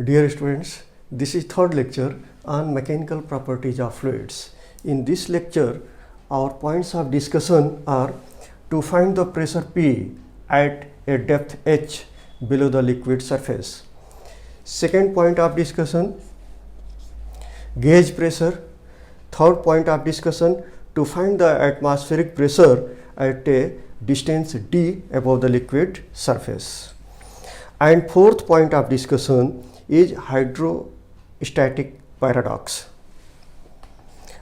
Dear students, this is third lecture on mechanical properties of fluids. In this lecture, our points of discussion are to find the pressure P at a depth h below the liquid surface. Second point of discussion, gauge pressure. Third point of discussion, to find the atmospheric pressure at a distance d above the liquid surface. And fourth point of discussion is hydrostatic paradox.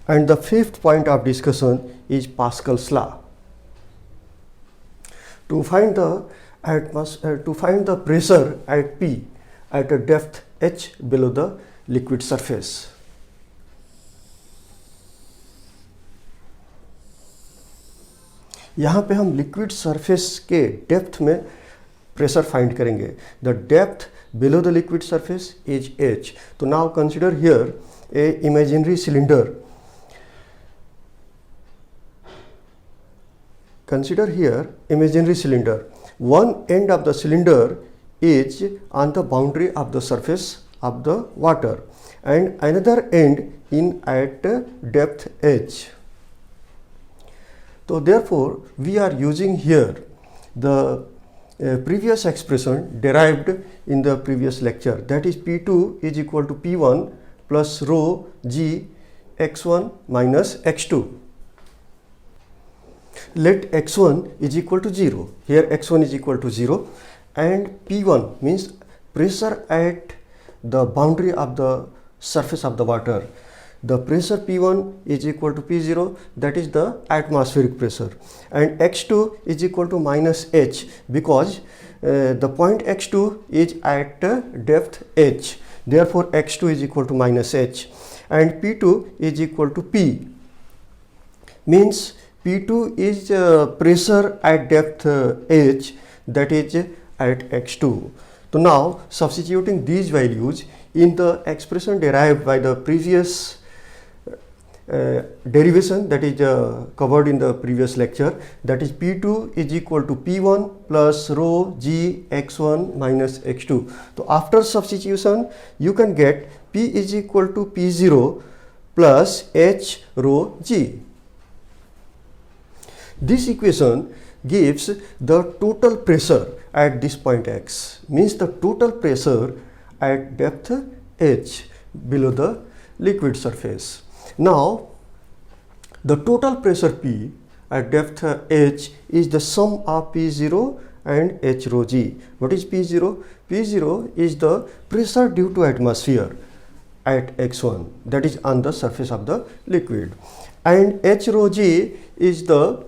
And the fifth point of discussion is Pascal's law. To find the pressure at P at a depth h below the liquid surface. यहाँ पे हम liquid surface के depth में pressure find करेंगे. The depth below the liquid surface is h. So now consider here a imaginary cylinder. Consider here imaginary cylinder. One end of the cylinder is on the boundary of the surface of the water and another end in at depth h. So therefore we are using here the previous expression derived in the previous lecture, that is P2 is equal to P1 plus rho g x1 minus x2. Let x1 is equal to 0. Here x1 is equal to 0 and P1 means pressure at the boundary of the surface of the water. The pressure P1 is equal to P0, that is the atmospheric pressure, and x2 is equal to minus h because the point x2 is at depth h. Therefore x2 is equal to minus h, and P2 is equal to P, means P2 is pressure at depth h, that is at x2. So now substituting these values in the expression derived by the previous derivation, that is covered in the previous lecture, that is P2 is equal to P1 plus rho g x1 minus x2. So after substitution you can get P is equal to P0 plus h rho g. This equation gives the total pressure at this point x, means the total pressure at depth h below the liquid surface. Now the total pressure P at depth h is the sum of P0 and h rho g. What is P0? P0 is the pressure due to atmosphere at x1, that is on the surface of the liquid, and h rho g is the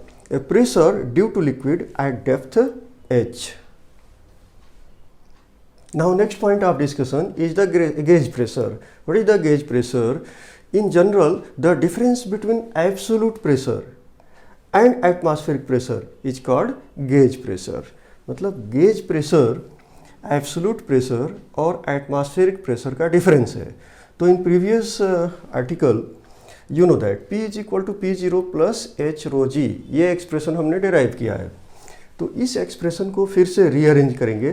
pressure due to liquid at depth h. Now next point of discussion is the gauge pressure. What is the gauge pressure? In general, the difference between absolute pressure and atmospheric pressure is called gauge pressure. मतलब gauge pressure absolute pressure और atmospheric pressure का difference है. तो in previous article you know that P is equal to P0 plus h rho g, ये expression हमने derive किया है. तो इस expression को फिर से rearrange करेंगे.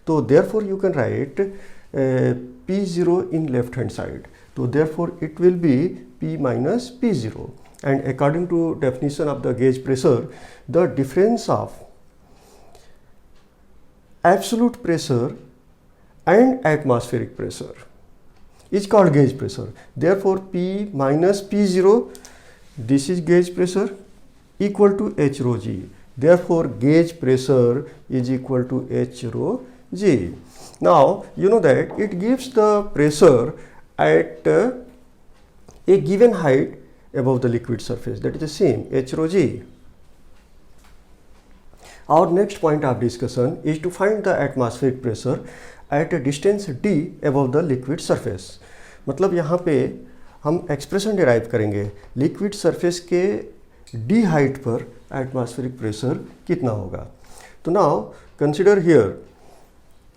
तो therefore you can write P0 in left hand side. So therefore it will be P minus P0, and according to definition of the gauge pressure, the difference of absolute pressure and atmospheric pressure is called gauge pressure. Therefore P minus P0, this is gauge pressure, equal to h rho g. Therefore gauge pressure is equal to h rho g. Now you know that it gives the pressure at a given height above the liquid surface, that is the same h rho g. Our next point of discussion is to find the atmospheric pressure at a distance d above the liquid surface. मतलब यहाँ पे हम expression derive करेंगे liquid surface के d height पर atmospheric pressure कितना होगा. तो now consider here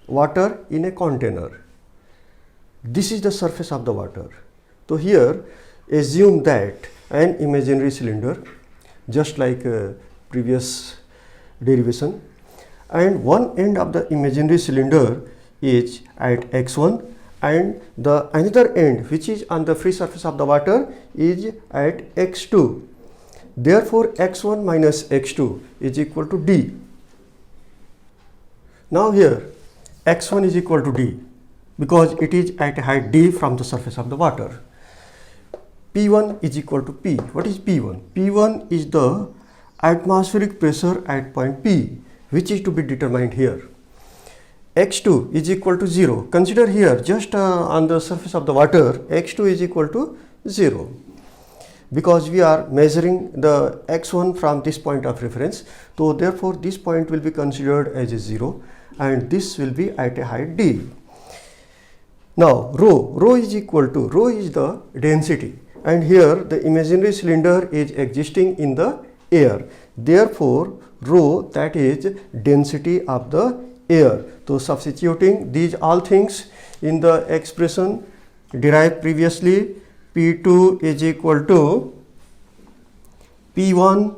water in a container. This is the surface of the water. So here assume that an imaginary cylinder, just like previous derivation, and one end of the imaginary cylinder is at x1 and the another end which is on the free surface of the water is at x2. Therefore, x1 minus x2 is equal to d. Now here x1 is equal to d because it is at a height d from the surface of the water. P1 is equal to P. What is P1? P1 is the atmospheric pressure at point P, which is to be determined here. X2 is equal to 0. Consider here just on the surface of the water, x2 is equal to 0. Because we are measuring the x1 from this point of reference, so therefore this point will be considered as a 0 and this will be at a height d. Now rho is equal to, rho is the density, and here the imaginary cylinder is existing in the air. Therefore rho, that is density of the air. So substituting these all things in the expression derived previously, P2 is equal to P1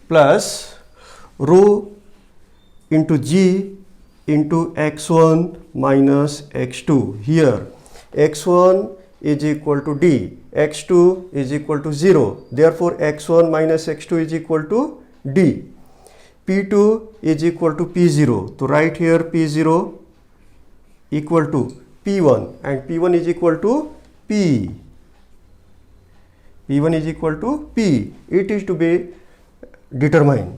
plus rho into G into x1 minus x2. Here x1 is equal to d, x2 is equal to 0. Therefore x1 minus x2 is equal to d. P2 is equal to P0. So write here P0 equal to P1 and P1 is equal to P. P1 is equal to P. It is to be determined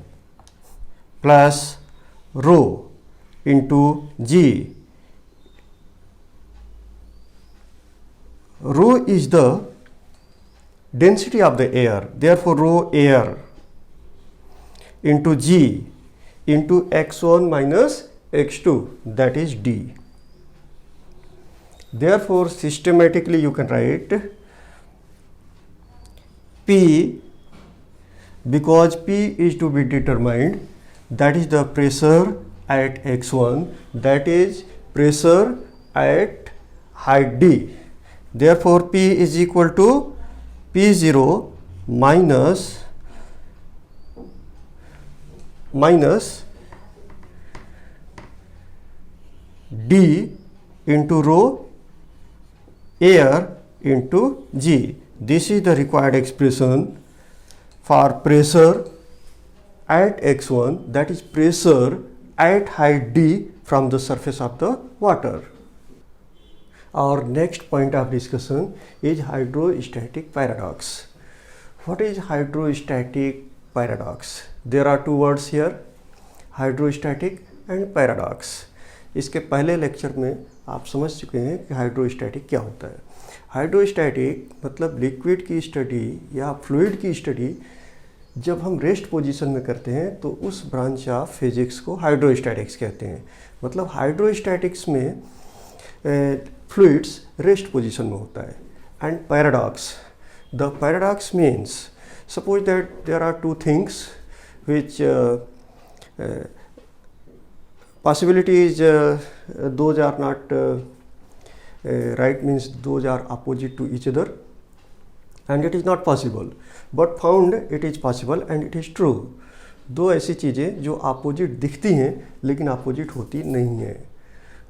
plus rho into G. Rho is the density of the air. Therefore rho air into G into x1 minus x2, that is d. Therefore systematically you can write P, because P is to be determined, that is the pressure at x1, that is pressure at height d. Therefore P is equal to P0 minus d into rho air into G. This is the required expression for pressure at x1, that is pressure at height d from the surface of the water. Our next point of discussion is hydrostatic paradox. What is hydrostatic paradox? There are two words here, hydrostatic and paradox. इसके पहले lecture में आप समझ चुके हैं कि hydrostatic क्या होता है. हाइड्रोस्टैटिक मतलब लिक्विड की स्टडी या फ्लूइड की स्टडी जब हम रेस्ट पोजीशन में करते हैं तो उस ब्रांच ऑफ फिजिक्स को हाइड्रोस्टैटिक्स कहते हैं. मतलब हाइड्रोस्टैटिक्स में फ्लूइड्स रेस्ट पोजीशन में होता है. And paradox, the paradox means suppose that there are two things which possibilities those are not right, means those are opposite to each other and it is not possible, but found it is possible and it is true. दो ऐसी चीज़ें जो opposite दिखती हैं लेकिन opposite होती नहीं है,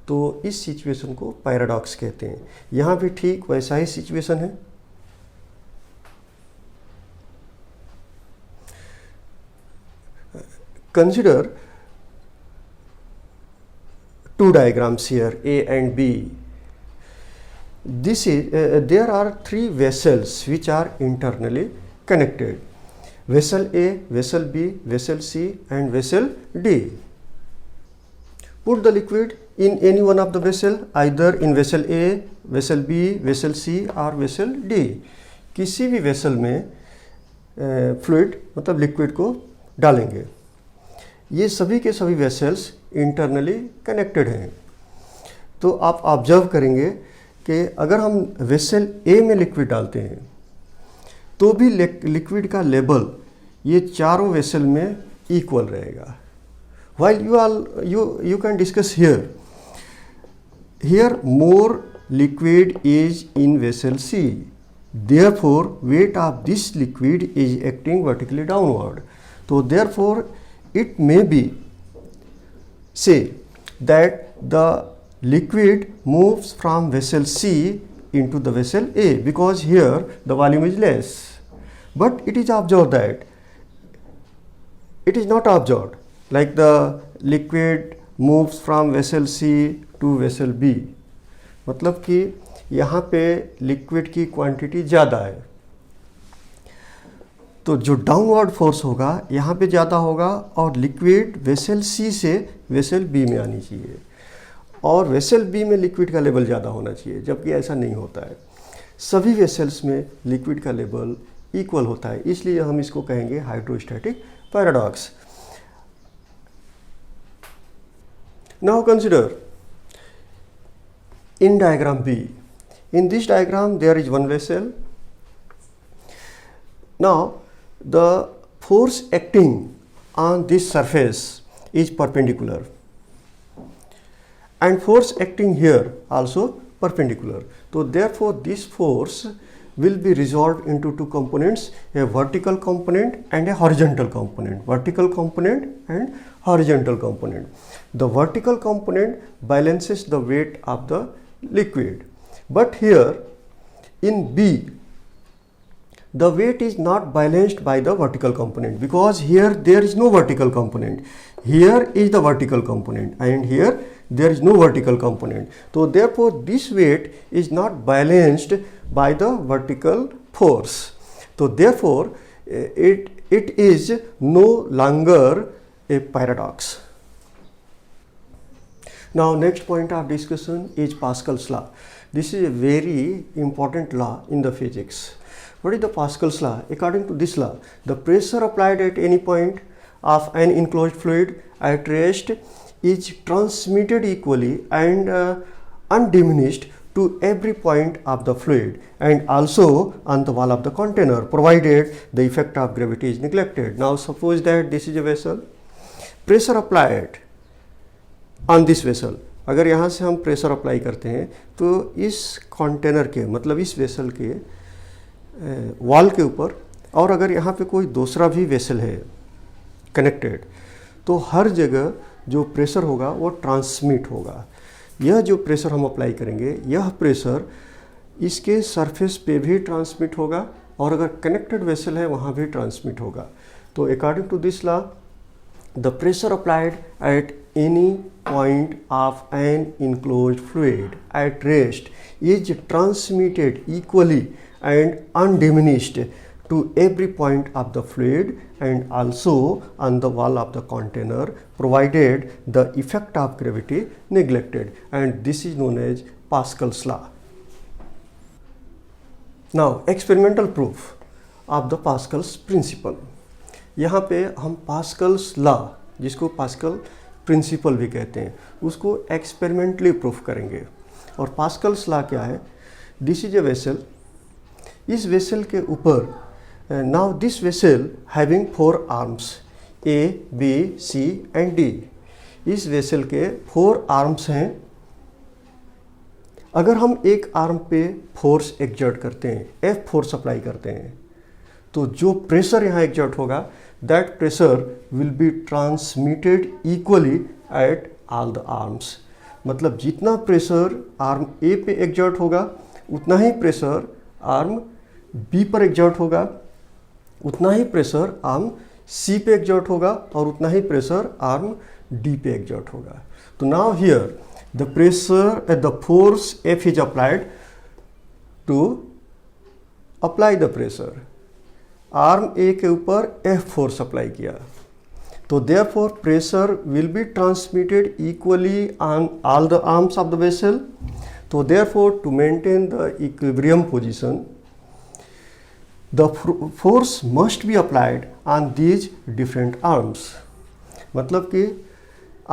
तो इस सिचुएशन को पैराडॉक्स कहते हैं. यहाँ भी ठीक वैसा ही सिचुएशन है. Consider two diagrams here, A and B. This is there are three vessels which are internally connected. Vessel A, vessel B, vessel C and vessel D. Put the liquid in any one of the vessel, either in vessel A, vessel B, vessel C or vessel D. किसी भी vessel में fluid मतलब liquid को डालेंगे. ये सभी के सभी वेसल्स इंटरनली कनेक्टेड हैं. तो आप ऑब्जर्व करेंगे कि अगर हम वेसल ए में लिक्विड डालते हैं तो भी लिक्विड का लेवल ये चारों वेसल में इक्वल रहेगा. While you can discuss here more liquid is in vessel C. Therefore weight of this liquid is acting vertically downward. So therefore it may be say that the liquid moves from vessel C into the vessel A because here the volume is less. But it is observed that it is not observed like the liquid moves from vessel C to vessel B. मतलब कि यहाँ पे liquid की quantity ज़्यादा है, तो जो downward force होगा यहाँ पे ज़्यादा होगा और लिक्विड वेसल सी से वेसल बी में आनी चाहिए और वेसल बी में लिक्विड का लेवल ज़्यादा होना चाहिए, जबकि ऐसा नहीं होता है। सभी वेसल्स में लिक्विड का लेवल इक्वल होता है, इसलिए हम इसको कहेंगे hydrostatic paradox. Now consider in diagram B. In this diagram there is one vessel. Now the force acting on this surface is perpendicular and force acting here also perpendicular. So therefore this force will be resolved into two components, a vertical component and a horizontal component. Vertical component and horizontal component. The vertical component balances the weight of the liquid, but here in B the weight is not balanced by the vertical component because here there is no vertical component. Here is the vertical component and here there is no vertical component. So therefore this weight is not balanced by the vertical force. So therefore it is no longer a paradox. Now next point of discussion is Pascal's law. This is a very important law in the physics. What is the Pascal's law? According to this law, the pressure applied at any point of an enclosed fluid at rest is transmitted equally and undiminished to every point of the fluid and also on the wall of the container, provided the effect of gravity is neglected. Now suppose that this is a vessel, pressure applied on this vessel, अगर यहाँ से हम pressure apply करते हैं तो इस container के मतलब इस वेसल के वॉल के ऊपर, और अगर यहाँ पे कोई दूसरा भी वेसल है कनेक्टेड, तो हर जगह जो प्रेशर होगा वो ट्रांसमिट होगा। यह जो प्रेशर हम अप्लाई करेंगे यह प्रेशर इसके सरफेस पे भी ट्रांसमिट होगा और अगर कनेक्टेड वेसल है वहाँ भी ट्रांसमिट होगा। तो according to this law the pressure applied at any point of an enclosed fluid at rest is transmitted equally and undiminished to every point of the fluid and also on the wall of the container, provided the effect of gravity neglected, and this is known as Pascal's law. Now experimental proof of the Pascal's principle. यहाँ पे हम Pascal's law, जिसको pascal principal भी कहते हैं, उसको experimentally proof करेंगे। और पास्कल्स लॉ क्या है? दिस इज ए वेसल, इस वेसल के ऊपर now this vessel having 4 arms A, B, C and D। इस वेसल के 4 आर्म्स हैं। अगर हम एक आर्म पे फोर्स एक्सर्ट करते हैं, F फोर्स अप्लाई करते हैं, तो जो प्रेशर यहाँ एक्सर्ट होगा that pressure will be transmitted equally at all the arms। मतलब जितना प्रेशर आर्म A पे एक्सर्ट होगा उतना ही प्रेशर आर्म B पर एक्सर्ट होगा, उतना ही प्रेशर आर्म C पे एक्सर्ट होगा और उतना ही प्रेशर आर्म D पे एक्सर्ट होगा। तो now here the pressure at the force F is applied to apply the pressure. Arm A के ऊपर F फोर्स अप्लाई किया, तो therefore pressure will be transmitted equally on all the arms of the vessel. तो therefore to maintain the equilibrium position the force must be applied on these different arms. मतलब कि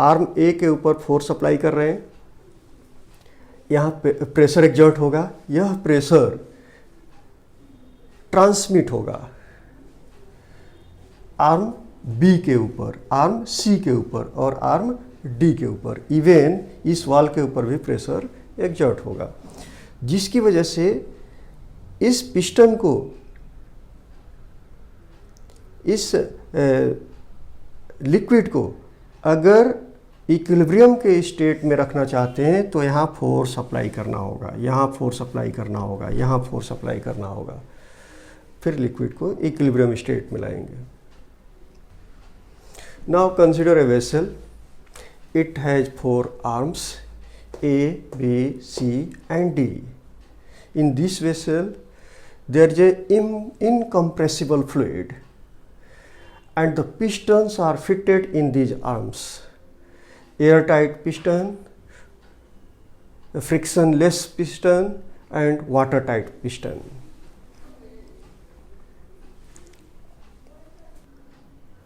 arm A के ऊपर force apply कर रहे हैं, यहाँ पे प्रेशर एक्सर्ट होगा, यह प्रेशर ट्रांसमिट होगा आर्म बी के ऊपर, आर्म सी के ऊपर और आर्म डी के ऊपर। इवन इस वॉल के ऊपर भी प्रेशर एक्सर्ट होगा, जिसकी वजह से इस पिस्टन को, इस लिक्विड को अगर इक्विलिब्रियम के स्टेट में रखना चाहते हैं तो यहाँ फोर्स अप्लाई करना होगा, यहाँ फोर्स अप्लाई करना होगा, यहाँ फोर्स अप्लाई करना होगा, फिर लिक्विड को इक्विलिब्रियम स्टेट में लाएंगे। Now consider a vessel, it has 4 arms A, B, C and D. In this vessel there is a incompressible fluid and the pistons are fitted in these arms. Airtight piston, frictionless piston and watertight piston.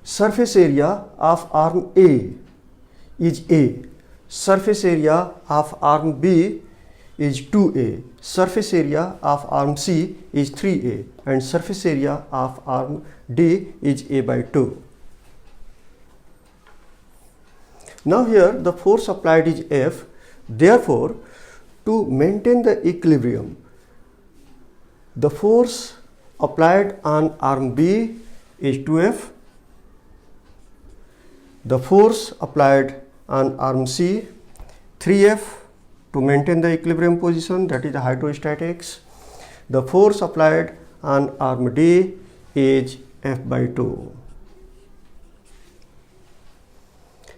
Surface area of arm A is A. Surface area of arm B is 2A. Surface area of arm C is 3A and surface area of arm D is A by 2. Now here the force applied is F. Therefore, to maintain the equilibrium, the force applied on arm B is 2F. The force applied on arm C 3F to maintain the equilibrium position, that is the hydrostatics. The force applied on arm D is F by 2.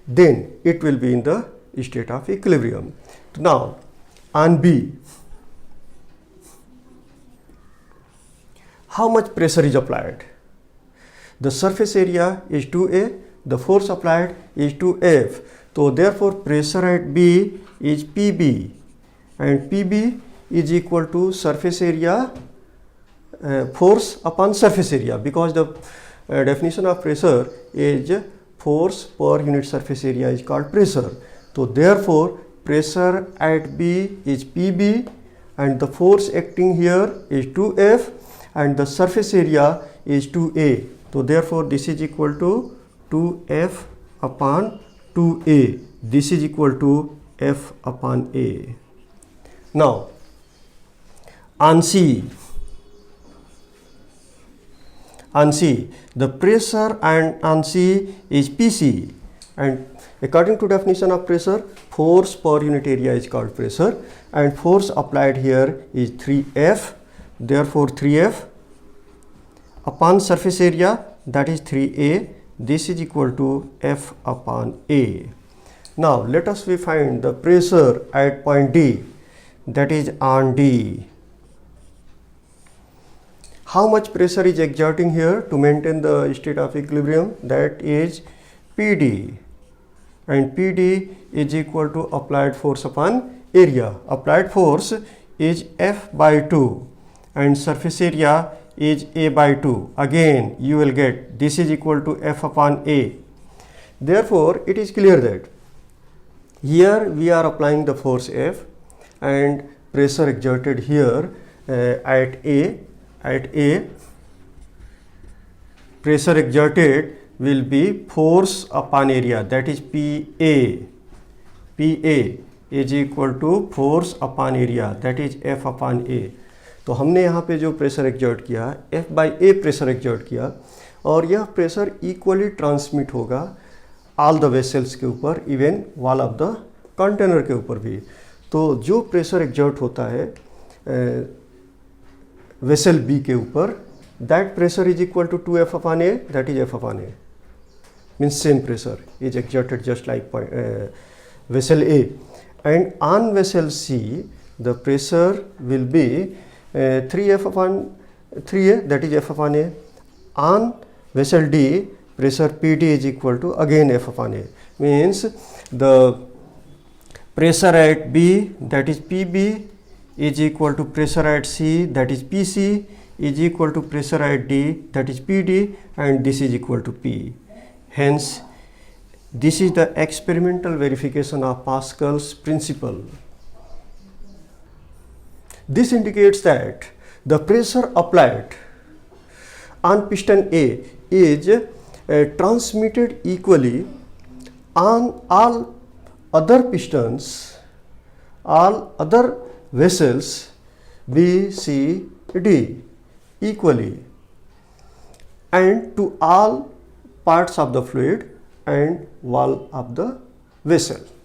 Then it will be in the state of equilibrium. Now on B, how much pressure is applied? The surface area is 2A, the force applied is 2F. So therefore pressure at B is PB and PB is equal to surface area force upon surface area, because the definition of pressure is force per unit surface area is called pressure. So therefore pressure at B is PB and the force acting here is 2F and the surface area is 2A. So therefore this is equal to 2F upon 2A. This is equal to F upon A. Now on C, the pressure and on C is PC, and according to definition of pressure, force per unit area is called pressure and force applied here is 3F. Therefore 3F upon surface area, that is 3A. This is equal to F upon A. Now let us find the pressure at point D, that is on D. How much pressure is exerting here to maintain the state of equilibrium? That is PD, and PD is equal to applied force upon area. Applied force is F by 2 and surface area is A by 2. Again you will get this is equal to F upon A. Therefore it is clear that here we are applying the force F and pressure exerted here at A. Pressure exerted will be force upon area, that is PA. PA is equal to force upon area, that is F upon A. तो हमने यहाँ पे जो pressure exert किया F by A pressure exert किया और यह pressure equally transmit होगा ऑल द वेसल्स के ऊपर, even wall of the container के ऊपर भी। तो जो प्रेशर एक्सर्ट होता है वेसल B के ऊपर, that pressure is equal to 2F upon A, that is F upon A. Means same pressure is exerted just like vessel A. And on vessel C, the pressure will be 3F upon 3A, that is F upon A. On vessel D, pressure PD is equal to again F upon A. Means the pressure at B, that is PB, is equal to pressure at C, that is PC, is equal to pressure at D, that is PD, and this is equal to P. Hence, this is the experimental verification of Pascal's principle. This indicates that the pressure applied on piston A is transmitted equally on all other pistons, all other vessels B, C, D equally, and to all parts of the fluid and wall of the vessel.